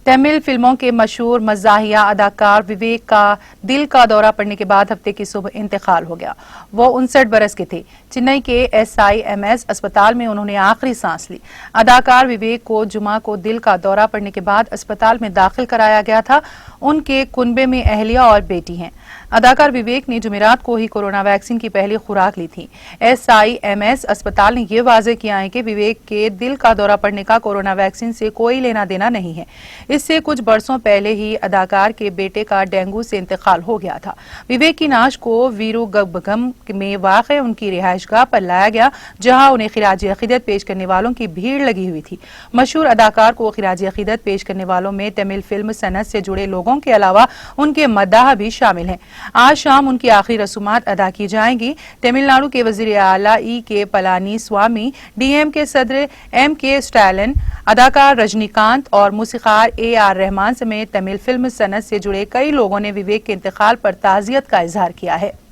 تمل فلموں کے مشہور مزاحیہ اداکار وویک کا دل کا دورہ پڑنے کے بعد ہفتے کی صبح انتقال ہو گیا۔ وہ 59 برس کے تھے۔ چنئی کے SIMS اسپتال میں انہوں نے آخری سانس لی۔ اداکار وویک کو جمعہ کو دل کا دورہ پڑنے کے بعد اسپتال میں داخل کرایا گیا تھا۔ ان کے کنبے میں اہلیہ اور بیٹی ہیں۔ اداکار وویک نے جمعرات کو ہی کورونا ویکسین کی پہلی خوراک لی تھی۔ SIMS اسپتال نے یہ واضح کیا ہے کہ وویک کے دل کا دورہ پڑنے کا کورونا ویکسین سے کوئی لینا دینا نہیں ہے۔ اس سے کچھ برسوں پہلے ہی اداکار کے بیٹے کا ڈینگو سے انتقال ہو گیا تھا۔ وویک کی نعش کو ویروگبگم میں واقع ان کی رہائش گاہ پر لایا گیا، جہاں انہیں خراج عقیدت پیش کرنے والوں کی بھیڑ لگی ہوئی تھی۔ مشہور اداکار کو خراج عقیدت پیش کرنے والوں میں تمل فلم صنعت سے جڑے لوگوں کے علاوہ ان کے مداح بھی شامل ہیں۔ آج شام ان کی آخری رسومات ادا کی جائیں گی۔ تمل ناڈو کے وزیر اعلیٰ کے پلانی سوامی، DMK کے صدر MK اسٹالن، اداکار رجنی کانت اور موسیقار AR رحمان سمیت تمل فلم صنعت سے جڑے کئی لوگوں نے وویک کے انتقال پر تعزیت کا اظہار کیا ہے۔